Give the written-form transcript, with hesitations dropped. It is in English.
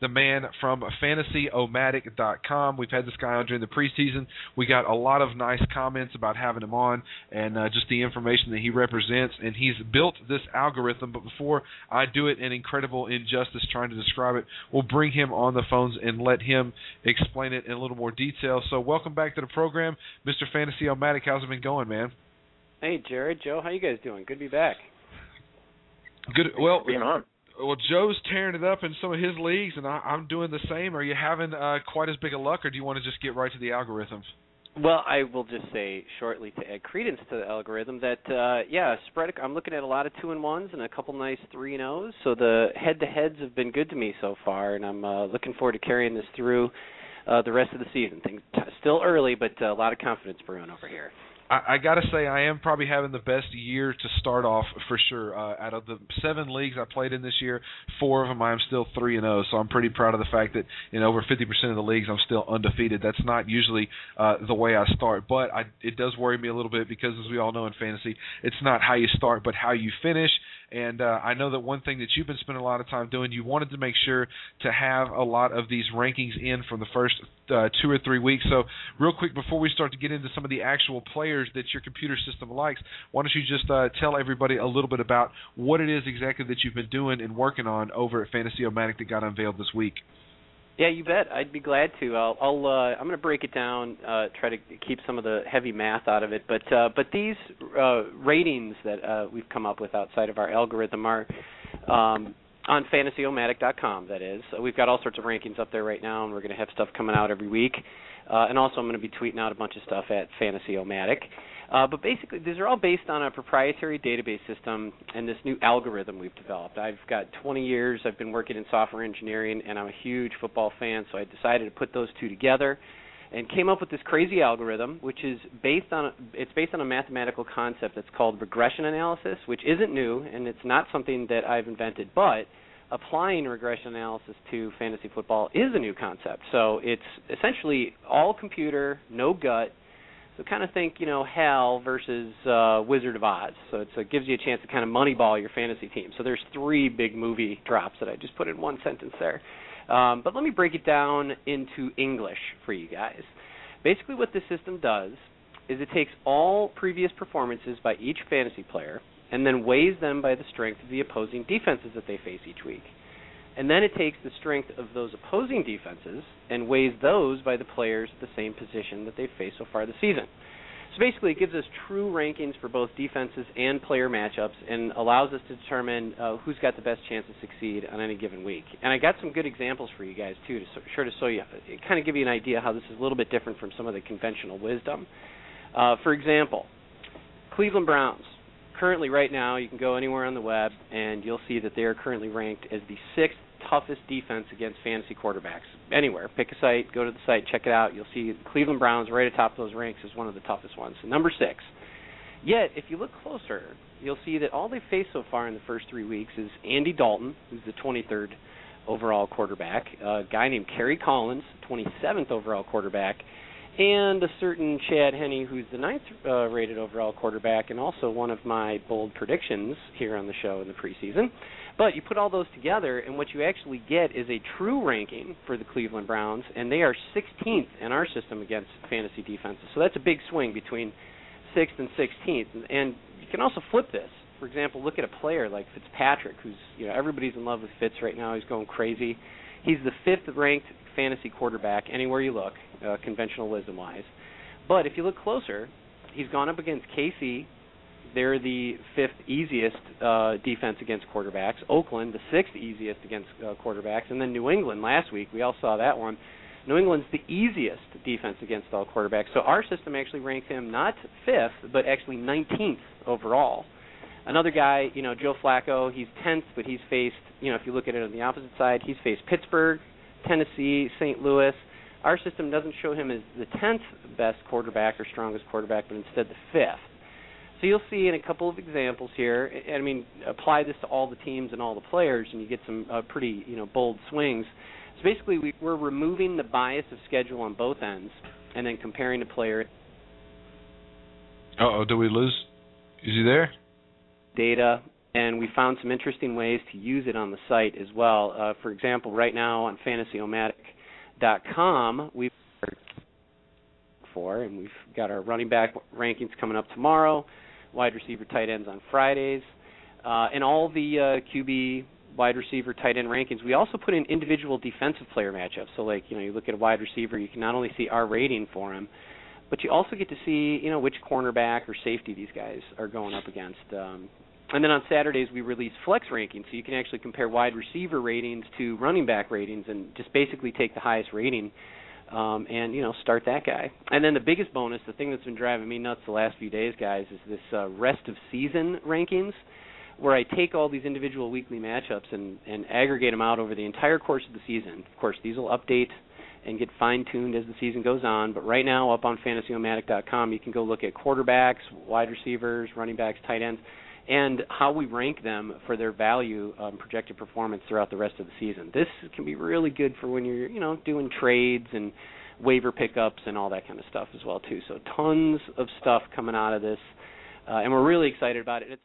the man from Fantasyomatic.com. We've had this guy on during the preseason. We got a lot of nice comments about having him on and just the information that he represents, and he's built this algorithm. But before I do it an incredible injustice trying to describe it, we'll bring him on the phones and let him explain it in a little more detail. So welcome back to the program, Mr. Fantasyomatic. How's it been going, man? Hey, Jared, Joe, how you guys doing? Good to be back. Good. Well, being on. Well, Joe's tearing it up in some of his leagues, and I'm doing the same. Are you having quite as big a luck, or do you want to just get right to the algorithms? Well, I will just say shortly to add credence to the algorithm that, spread. I'm looking at a lot of 2-1s and a couple nice 3-0s. So the head-to-heads have been good to me so far, and I'm looking forward to carrying this through the rest of the season. Things still early, but a lot of confidence brewing over here. I got to say, I am probably having the best year to start off for sure. Out of the 7 leagues I played in this year, 4 of them I'm still 3-0. So I'm pretty proud of the fact that in over 50% of the leagues I'm still undefeated. That's not usually the way I start, but it does worry me a little bit because, as we all know in fantasy, it's not how you start but how you finish. And I know that one thing that you've been spending a lot of time doing, you wanted to make sure to have a lot of these rankings in from the first 2 or 3 weeks. So real quick, before we start to get into some of the actual players that your computer system likes, why don't you just tell everybody a little bit about what it is exactly that you've been doing and working on over at Fantasyomatic that got unveiled this week? Yeah, you bet. I'd be glad to. I'm going to break it down, try to keep some of the heavy math out of it. But these ratings that we've come up with outside of our algorithm are on Fantasyomatic.com, that is. So we've got all sorts of rankings up there right now, and we're going to have stuff coming out every week. And also I'm going to be tweeting out a bunch of stuff at Fantasyomatic. But basically, these are all based on a proprietary database system and this new algorithm we've developed. I've got 20 years. I've been working in software engineering, and I'm a huge football fan, so I decided to put those two together and came up with this crazy algorithm, which is based on a mathematical concept that's called regression analysis, which isn't new, and it's not something that I've invented, but applying regression analysis to fantasy football is a new concept. So it's essentially all computer, no gut. So kind of think, Hal versus Wizard of Oz. So it gives you a chance to kind of moneyball your fantasy team. So there's 3 big movie drops that I just put in one sentence there. But let me break it down into English for you guys. Basically what this system does is it takes all previous performances by each fantasy player and then weighs them by the strength of the opposing defenses that they face each week. And then it takes the strength of those opposing defenses and weighs those by the players at the same position that they've faced so far this season. So basically it gives us true rankings for both defenses and player matchups and allows us to determine who's got the best chance to succeed on any given week. And I got some good examples for you guys, too, to show you, kind of give you an idea how this is a little bit different from some of the conventional wisdom. For example, Cleveland Browns. Currently, right now, you can go anywhere on the web, and you'll see that they are currently ranked as the 6th toughest defense against fantasy quarterbacks. Anywhere. Pick a site, go to the site, check it out. You'll see Cleveland Browns right atop those ranks as one of the toughest ones. So number 6. Yet, if you look closer, you'll see that all they've faced so far in the first 3 weeks is Andy Dalton, who's the 23rd overall quarterback, a guy named Kerry Collins, 27th overall quarterback, and a certain Chad Henne, who's the 9th rated overall quarterback, and also one of my bold predictions here on the show in the preseason. But you put all those together, and what you actually get is a true ranking for the Cleveland Browns, and they are 16th in our system against fantasy defenses. So that's a big swing between 6th and 16th. And you can also flip this. For example, look at a player like Fitzpatrick, who's, everybody's in love with Fitz right now. He's going crazy. He's the 5th ranked fantasy quarterback anywhere you look, conventional wisdom-wise. But if you look closer, he's gone up against KC. They're the 5th easiest defense against quarterbacks. Oakland, the 6th easiest against quarterbacks. And then New England last week, we all saw that one. New England's the easiest defense against all quarterbacks. So our system actually ranks him not 5th, but actually 19th overall. Another guy, Joe Flacco, he's 10th, but he's faced, if you look at it on the opposite side, he's faced Pittsburgh, Tennessee, St. Louis. Our system doesn't show him as the 10th best quarterback or strongest quarterback, but instead the 5th. So you'll see in a couple of examples here, apply this to all the teams and all the players, and you get some pretty, bold swings. So basically, we're removing the bias of schedule on both ends and then comparing the player. Uh-oh, did we lose? Is he there? Data and we found some interesting ways to use it on the site as well. For example, right now on Fantasyomatic.com, we've got our running back rankings coming up tomorrow, wide receiver, tight ends on Fridays, and all the QB, wide receiver, tight end rankings. We also put in individual defensive player matchups. So, like, you look at a wide receiver, you can not only see our rating for him, but you also get to see, which cornerback or safety these guys are going up against. And then on Saturdays, we release flex rankings, so you can actually compare wide receiver ratings to running back ratings and just basically take the highest rating and start that guy. And then the biggest bonus, the thing that's been driving me nuts the last few days, guys, is this rest of season rankings, where I take all these individual weekly matchups and aggregate them out over the entire course of the season. Of course, these will update and get fine-tuned as the season goes on, but right now up on Fantasyomatic.com, you can go look at quarterbacks, wide receivers, running backs, tight ends, and how we rank them for their value projected performance throughout the rest of the season. This can be really good for when you're, doing trades and waiver pickups and all that kind of stuff as well, too. So tons of stuff coming out of this, and we're really excited about it.